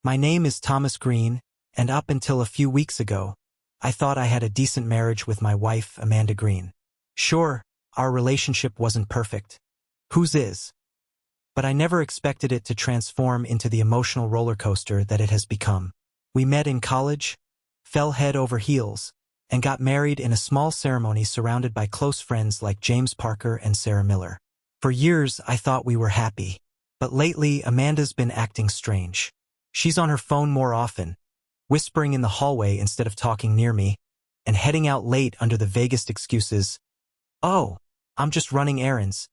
My name is Thomas Green, and up until a few weeks ago, I thought I had a decent marriage with my wife, Amanda Green. Sure, our relationship wasn't perfect. Whose is? But I never expected it to transform into the emotional roller coaster that it has become. We met in college, fell head over heels, and got married in a small ceremony surrounded by close friends like James Parker and Sarah Miller. For years, I thought we were happy. But lately, Amanda's been acting strange. She's on her phone more often, whispering in the hallway instead of talking near me, and heading out late under the vaguest excuses. Oh, I'm just running errands.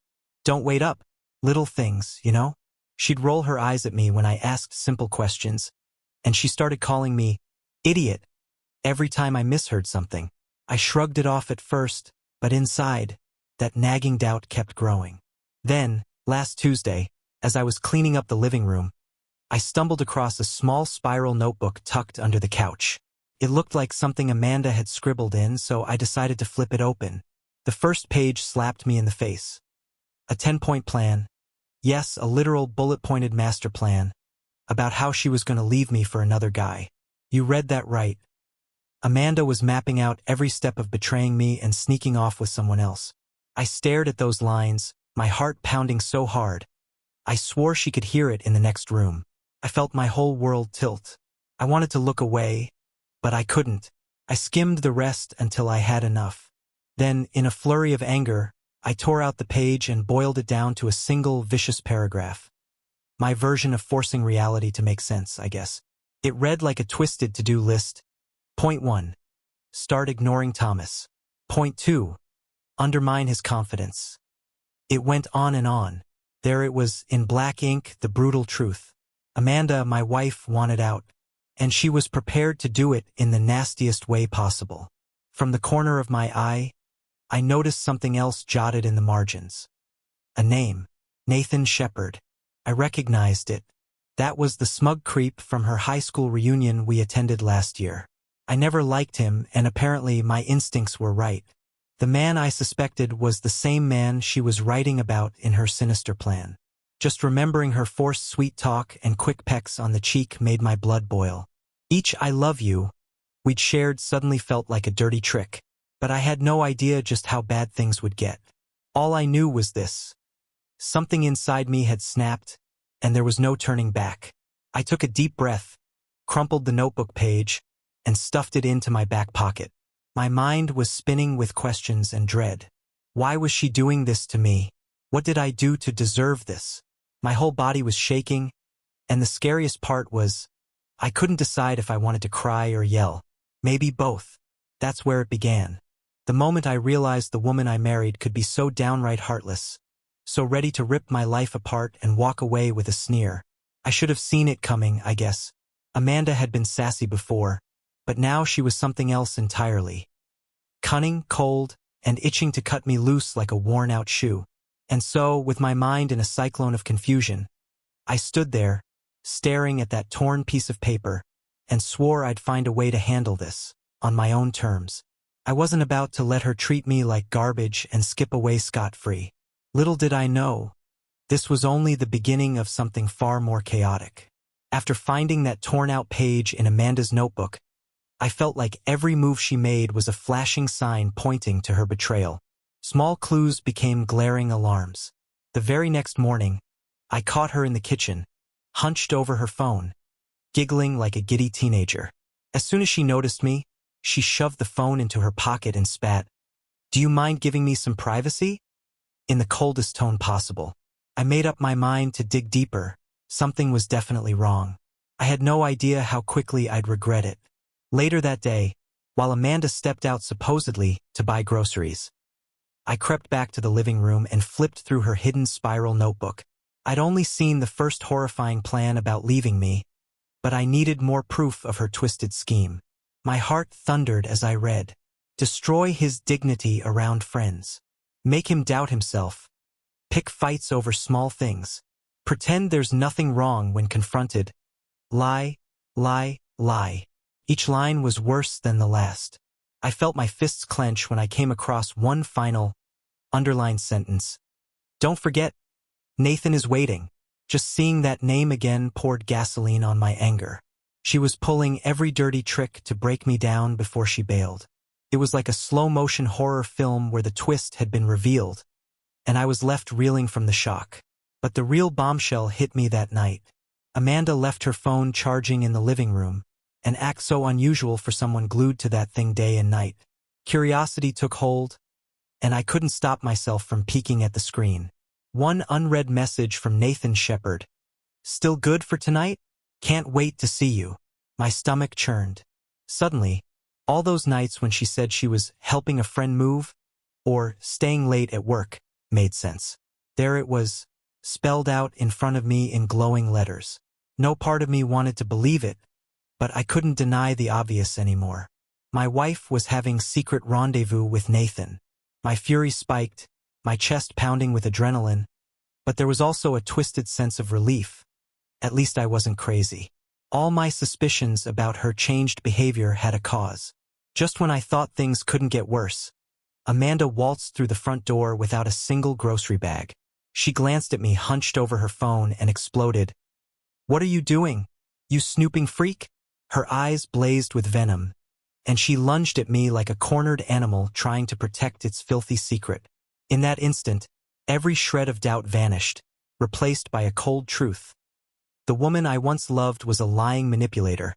Don't wait up. Little things, you know? She'd roll her eyes at me when I asked simple questions, and she started calling me idiot every time I misheard something. I shrugged it off at first, but inside, that nagging doubt kept growing. Then, last Tuesday, as I was cleaning up the living room, I stumbled across a small spiral notebook tucked under the couch. It looked like something Amanda had scribbled in, so I decided to flip it open. The first page slapped me in the face. A 10-point plan. Yes, a literal bullet-pointed master plan about how she was going to leave me for another guy. You read that right. Amanda was mapping out every step of betraying me and sneaking off with someone else. I stared at those lines, my heart pounding so hard. I swore she could hear it in the next room. I felt my whole world tilt. I wanted to look away, but I couldn't. I skimmed the rest until I had enough. Then, in a flurry of anger, I tore out the page and boiled it down to a single vicious paragraph. My version of forcing reality to make sense, I guess. It read like a twisted to-do list. Point 1. Start ignoring Thomas. Point 2. Undermine his confidence. It went on and on. There it was, in black ink, the brutal truth. Amanda, my wife, wanted out, and she was prepared to do it in the nastiest way possible. From the corner of my eye, I noticed something else jotted in the margins. A name. Nathan Shepard. I recognized it. That was the smug creep from her high school reunion we attended last year. I never liked him, and apparently my instincts were right. The man I suspected was the same man she was writing about in her Sinister plan. Just remembering her forced sweet talk and quick pecks on the cheek made my blood boil. Each "I love you" we'd shared suddenly felt like a dirty trick. But I had no idea just how bad things would get. All I knew was this. Something inside me had snapped, and there was no turning back. I took a deep breath, crumpled the notebook page, and stuffed it into my back pocket. My mind was spinning with questions and dread. Why was she doing this to me? What did I do to deserve this? My whole body was shaking, and the scariest part was, I couldn't decide if I wanted to cry or yell. Maybe both. That's where it began. The moment I realized the woman I married could be so downright heartless, so ready to rip my life apart and walk away with a sneer. I should have seen it coming, I guess. Amanda had been sassy before, but now she was something else entirely. Cunning, cold, and itching to cut me loose like a worn-out shoe. And so, with my mind in a cyclone of confusion, I stood there, staring at that torn piece of paper, and swore I'd find a way to handle this, on my own terms. I wasn't about to let her treat me like garbage and skip away scot-free. Little did I know, this was only the beginning of something far more chaotic. After finding that torn-out page in Amanda's notebook, I felt like every move she made was a flashing sign pointing to her betrayal. Small clues became glaring alarms. The very next morning, I caught her in the kitchen, hunched over her phone, giggling like a giddy teenager. As soon as she noticed me, she shoved the phone into her pocket and spat, "Do you mind giving me some privacy?" in the coldest tone possible. I made up my mind to dig deeper. Something was definitely wrong. I had no idea how quickly I'd regret it. Later that day, while Amanda stepped out supposedly to buy groceries, I crept back to the living room and flipped through her hidden spiral notebook. I'd only seen the first horrifying plan about leaving me, but I needed more proof of her twisted scheme. My heart thundered as I read. Destroy his dignity around friends. Make him doubt himself. Pick fights over small things. Pretend there's nothing wrong when confronted. Lie, lie, lie. Each line was worse than the last. I felt my fists clench when I came across one final, underlined sentence. Don't forget, Nathan is waiting. Just seeing that name again poured gasoline on my anger. She was pulling every dirty trick to break me down before she bailed. It was like a slow-motion horror film where the twist had been revealed, and I was left reeling from the shock. But the real bombshell hit me that night. Amanda left her phone charging in the living room, an act so unusual for someone glued to that thing day and night. Curiosity took hold, and I couldn't stop myself from peeking at the screen. One unread message from Nathan Shepard. "Still good for tonight? Can't wait to see you." My stomach churned. Suddenly, all those nights when she said she was helping a friend move, or staying late at work, made sense. There it was, spelled out in front of me in glowing letters. No part of me wanted to believe it, but I couldn't deny the obvious anymore. My wife was having secret rendezvous with Nathan. My fury spiked, my chest pounding with adrenaline, but there was also a twisted sense of relief. At least I wasn't crazy. All my suspicions about her changed behavior had a cause. Just when I thought things couldn't get worse, Amanda waltzed through the front door without a single grocery bag. She glanced at me hunched over her phone and exploded. "What are you doing, you snooping freak?" Her eyes blazed with venom, and she lunged at me like a cornered animal trying to protect its filthy secret. In that instant, every shred of doubt vanished, replaced by a cold truth. The woman I once loved was a lying manipulator,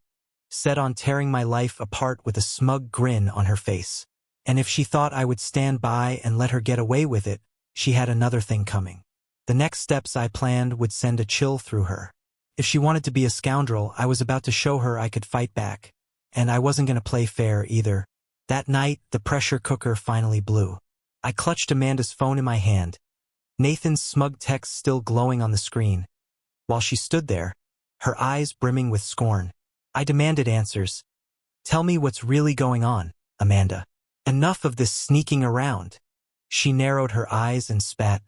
set on tearing my life apart with a smug grin on her face. And if she thought I would stand by and let her get away with it, she had another thing coming. The next steps I planned would send a chill through her. If she wanted to be a scoundrel, I was about to show her I could fight back, and I wasn't going to play fair either. That night, the pressure cooker finally blew. I clutched Amanda's phone in my hand, Nathan's smug text still glowing on the screen. While she stood there, her eyes brimming with scorn, I demanded answers. "Tell me what's really going on, Amanda. Enough of this sneaking around." She narrowed her eyes and spat.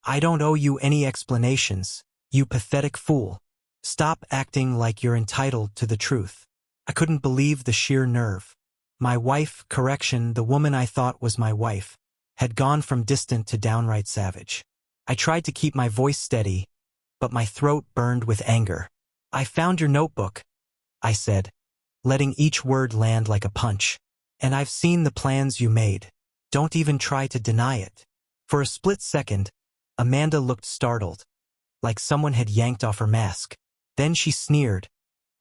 "I don't owe you any explanations, you pathetic fool. Stop acting like you're entitled to the truth." I couldn't believe the sheer nerve. My wife, the woman I thought was my wife, had gone from distant to downright savage. I tried to keep my voice steady, but my throat burned with anger. "I found your notebook," I said, letting each word land like a punch. "And I've seen the plans you made. Don't even try to deny it." For a split second, Amanda looked startled, like someone had yanked off her mask. Then she sneered,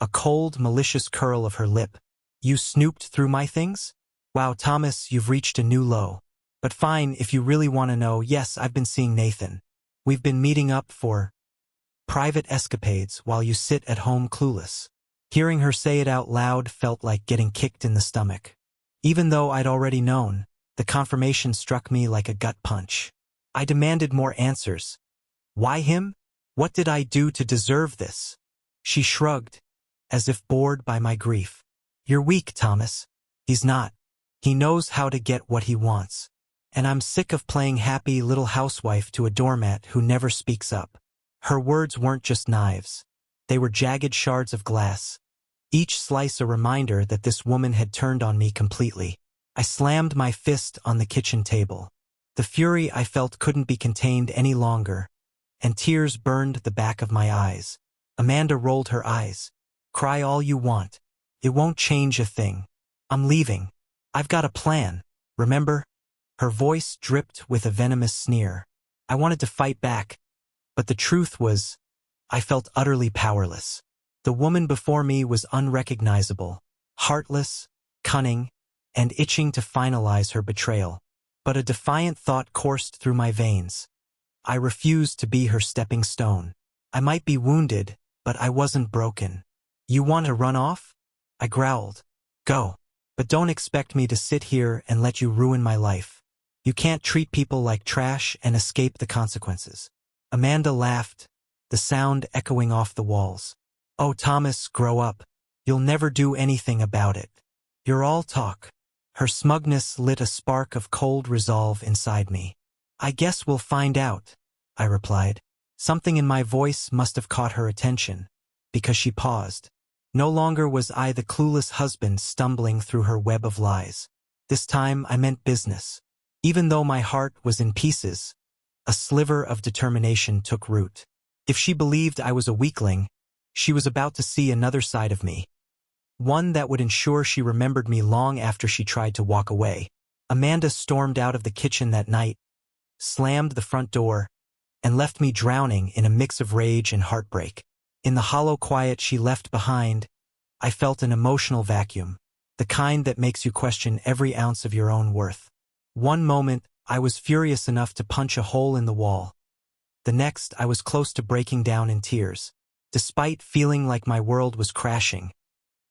a cold, malicious curl of her lip. "You snooped through my things? Wow, Thomas, you've reached a new low. But fine, if you really want to know, yes, I've been seeing Nathan. We've been meeting up for private escapades while you sit at home clueless." Hearing her say it out loud felt like getting kicked in the stomach. Even though I'd already known, the confirmation struck me like a gut punch. I demanded more answers. "Why him? What did I do to deserve this?" She shrugged, as if bored by my grief. "You're weak, Thomas. He's not. He knows how to get what he wants. And I'm sick of playing happy little housewife to a doormat who never speaks up." Her words weren't just knives. They were jagged shards of glass, each slice a reminder that this woman had turned on me completely. I slammed my fist on the kitchen table. The fury I felt couldn't be contained any longer, and tears burned the back of my eyes. Amanda rolled her eyes. "Cry all you want. It won't change a thing. I'm leaving. I've got a plan, remember?" Her voice dripped with a venomous sneer. I wanted to fight back, but the truth was, I felt utterly powerless. The woman before me was unrecognizable, heartless, cunning, and itching to finalize her betrayal. But a defiant thought coursed through my veins. I refused to be her stepping stone. I might be wounded, but I wasn't broken. "You want to run off?" I growled. "Go. But don't expect me to sit here and let you ruin my life. You can't treat people like trash and escape the consequences." Amanda laughed, the sound echoing off the walls. "Oh, Thomas, grow up. You'll never do anything about it. You're all talk." Her smugness lit a spark of cold resolve inside me. "I guess we'll find out," I replied. Something in my voice must have caught her attention, because she paused. No longer was I the clueless husband stumbling through her web of lies. This time I meant business. Even though my heart was in pieces, a sliver of determination took root. If she believed I was a weakling, she was about to see another side of me. One that would ensure she remembered me long after she tried to walk away. Amanda stormed out of the kitchen that night, slammed the front door, and left me drowning in a mix of rage and heartbreak. In the hollow quiet she left behind, I felt an emotional vacuum, the kind that makes you question every ounce of your own worth. One moment, I was furious enough to punch a hole in the wall. The next, I was close to breaking down in tears. Despite feeling like my world was crashing,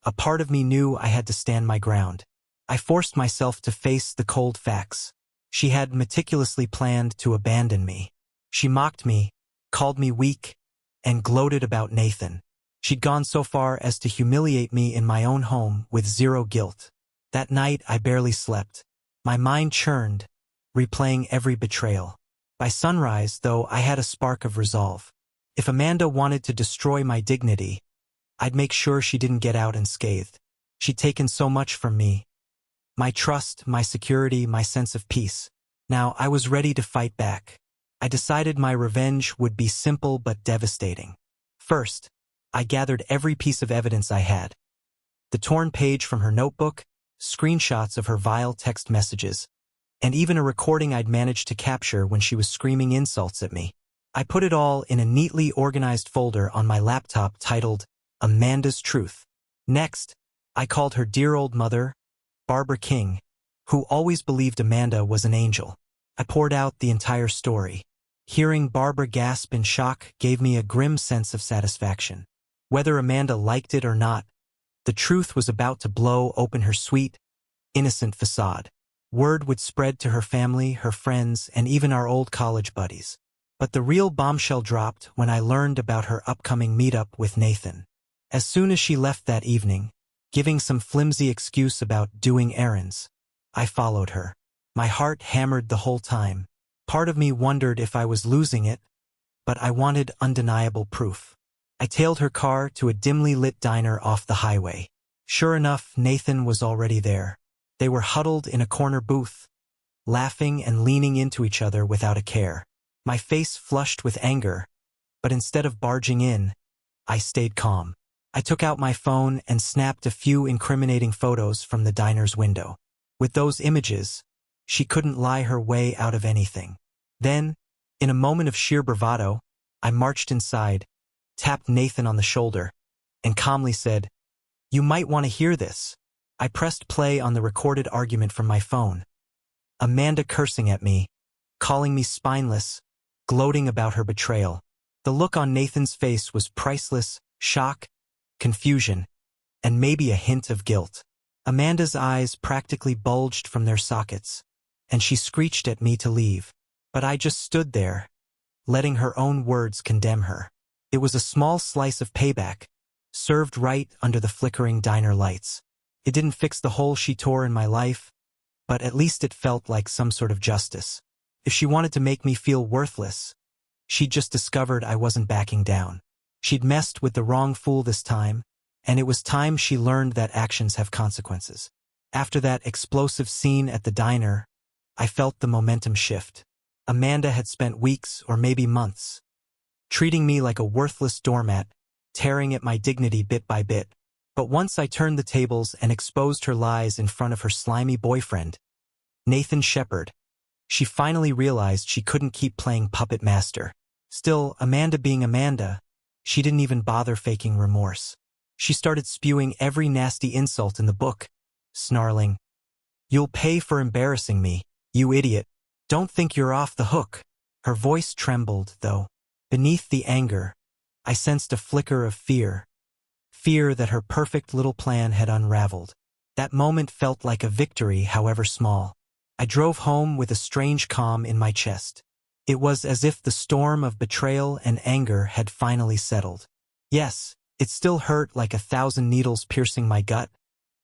a part of me knew I had to stand my ground. I forced myself to face the cold facts. She had meticulously planned to abandon me. She mocked me, called me weak, and gloated about Nathan. She'd gone so far as to humiliate me in my own home with zero guilt. That night, I barely slept. My mind churned, replaying every betrayal. By sunrise, though, I had a spark of resolve. If Amanda wanted to destroy my dignity, I'd make sure she didn't get out unscathed. She'd taken so much from me. My trust, my security, my sense of peace. Now, I was ready to fight back. I decided my revenge would be simple but devastating. First, I gathered every piece of evidence I had. The torn page from her notebook, screenshots of her vile text messages, and even a recording I'd managed to capture when she was screaming insults at me. I put it all in a neatly organized folder on my laptop titled Amanda's Truth. Next, I called her dear old mother, Barbara King, who always believed Amanda was an angel. I poured out the entire story. Hearing Barbara gasp in shock gave me a grim sense of satisfaction. Whether Amanda liked it or not, the truth was about to blow open her sweet, innocent facade. Word would spread to her family, her friends, and even our old college buddies. But the real bombshell dropped when I learned about her upcoming meetup with Nathan. As soon as she left that evening, giving some flimsy excuse about doing errands, I followed her. My heart hammered the whole time. Part of me wondered if I was losing it, but I wanted undeniable proof. I tailed her car to a dimly lit diner off the highway. Sure enough, Nathan was already there. They were huddled in a corner booth, laughing and leaning into each other without a care. My face flushed with anger, but instead of barging in, I stayed calm. I took out my phone and snapped a few incriminating photos from the diner's window. With those images, she couldn't lie her way out of anything. Then, in a moment of sheer bravado, I marched inside, tapped Nathan on the shoulder, and calmly said, "You might want to hear this." I pressed play on the recorded argument from my phone. Amanda cursing at me, calling me spineless, gloating about her betrayal. The look on Nathan's face was priceless: shock, confusion, and maybe a hint of guilt. Amanda's eyes practically bulged from their sockets, and she screeched at me to leave. But I just stood there, letting her own words condemn her. It was a small slice of payback, served right under the flickering diner lights. It didn't fix the hole she tore in my life, but at least it felt like some sort of justice. If she wanted to make me feel worthless, she'd just discovered I wasn't backing down. She'd messed with the wrong fool this time, and it was time she learned that actions have consequences. After that explosive scene at the diner, I felt the momentum shift. Amanda had spent weeks, or maybe months, treating me like a worthless doormat, tearing at my dignity bit by bit. But once I turned the tables and exposed her lies in front of her slimy boyfriend, Nathan Shepard, she finally realized she couldn't keep playing puppet master. Still, Amanda being Amanda, she didn't even bother faking remorse. She started spewing every nasty insult in the book, snarling, "You'll pay for embarrassing me, you idiot. Don't think you're off the hook." Her voice trembled, though. Beneath the anger, I sensed a flicker of fear. Fear that her perfect little plan had unraveled. That moment felt like a victory, however small. I drove home with a strange calm in my chest. It was as if the storm of betrayal and anger had finally settled. Yes, it still hurt like 1,000 needles piercing my gut,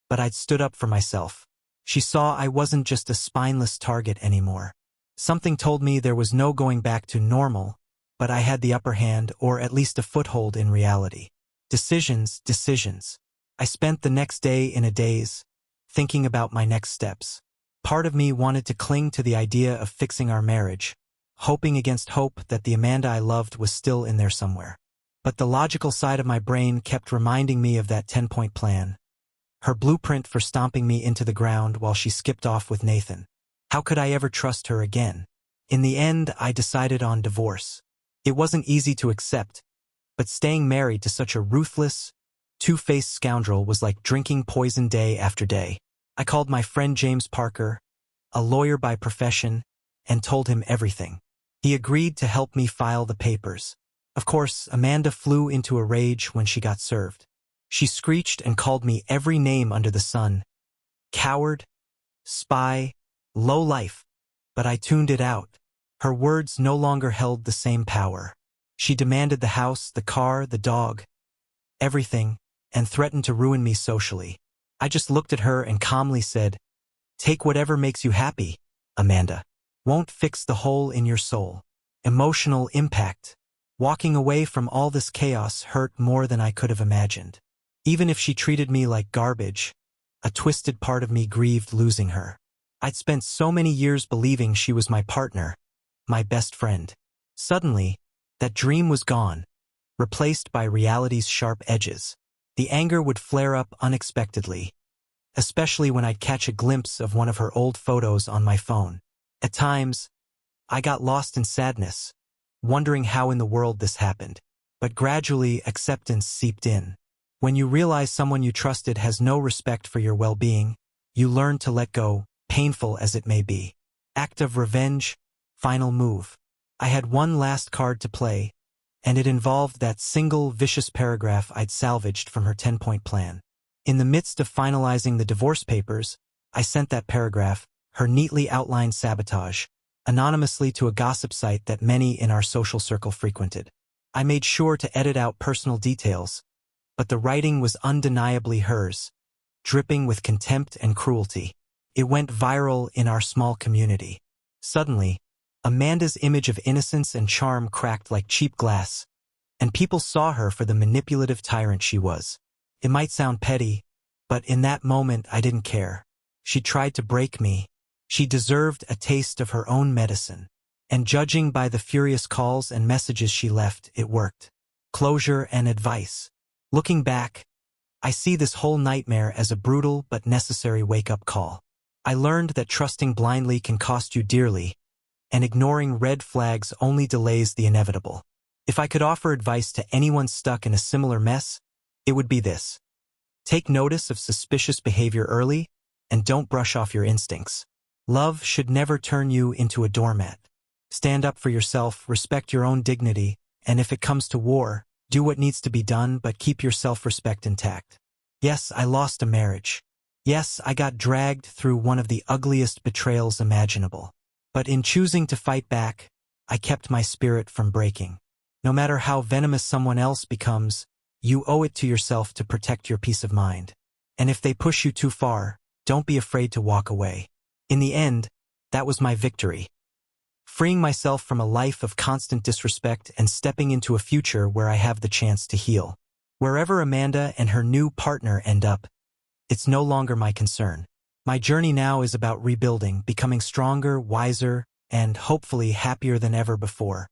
but I'd stood up for myself. She saw I wasn't just a spineless target anymore. Something told me there was no going back to normal, but I had the upper hand, or at least a foothold in reality. Decisions, decisions. I spent the next day in a daze, thinking about my next steps. Part of me wanted to cling to the idea of fixing our marriage, hoping against hope that the Amanda I loved was still in there somewhere. But the logical side of my brain kept reminding me of that 10-point plan. Her blueprint for stomping me into the ground while she skipped off with Nathan. How could I ever trust her again? In the end, I decided on divorce. It wasn't easy to accept, but staying married to such a ruthless, two-faced scoundrel was like drinking poison day after day. I called my friend James Parker, a lawyer by profession, and told him everything. He agreed to help me file the papers. Of course, Amanda flew into a rage when she got served. She screeched and called me every name under the sun. Coward, spy, lowlife. But I tuned it out. Her words no longer held the same power. She demanded the house, the car, the dog, everything, and threatened to ruin me socially. I just looked at her and calmly said, "Take whatever makes you happy, Amanda. Won't fix the hole in your soul." Emotional impact. Walking away from all this chaos hurt more than I could have imagined. Even if she treated me like garbage, a twisted part of me grieved losing her. I'd spent so many years believing she was my partner, my best friend. Suddenly, that dream was gone, replaced by reality's sharp edges. The anger would flare up unexpectedly, especially when I'd catch a glimpse of one of her old photos on my phone. At times, I got lost in sadness, wondering how in the world this happened. But gradually, acceptance seeped in. When you realize someone you trusted has no respect for your well-being, you learn to let go, painful as it may be. Act of revenge, final move. I had one last card to play, and it involved that single vicious paragraph I'd salvaged from her 10-point plan. In the midst of finalizing the divorce papers, I sent that paragraph, her neatly outlined sabotage, anonymously to a gossip site that many in our social circle frequented. I made sure to edit out personal details, but the writing was undeniably hers, dripping with contempt and cruelty. It went viral in our small community. Suddenly, Amanda's image of innocence and charm cracked like cheap glass, and people saw her for the manipulative tyrant she was. It might sound petty, but in that moment I didn't care. She tried to break me. She deserved a taste of her own medicine. And judging by the furious calls and messages she left, it worked. Closure and advice. Looking back, I see this whole nightmare as a brutal but necessary wake-up call. I learned that trusting blindly can cost you dearly, and ignoring red flags only delays the inevitable. If I could offer advice to anyone stuck in a similar mess, it would be this. Take notice of suspicious behavior early, and don't brush off your instincts. Love should never turn you into a doormat. Stand up for yourself, respect your own dignity, and if it comes to war, do what needs to be done, but keep your self-respect intact. Yes, I lost a marriage. Yes, I got dragged through one of the ugliest betrayals imaginable. But in choosing to fight back, I kept my spirit from breaking. No matter how venomous someone else becomes, you owe it to yourself to protect your peace of mind. And if they push you too far, don't be afraid to walk away. In the end, that was my victory. Freeing myself from a life of constant disrespect and stepping into a future where I have the chance to heal. Wherever Amanda and her new partner end up, it's no longer my concern. My journey now is about rebuilding, becoming stronger, wiser, and hopefully happier than ever before.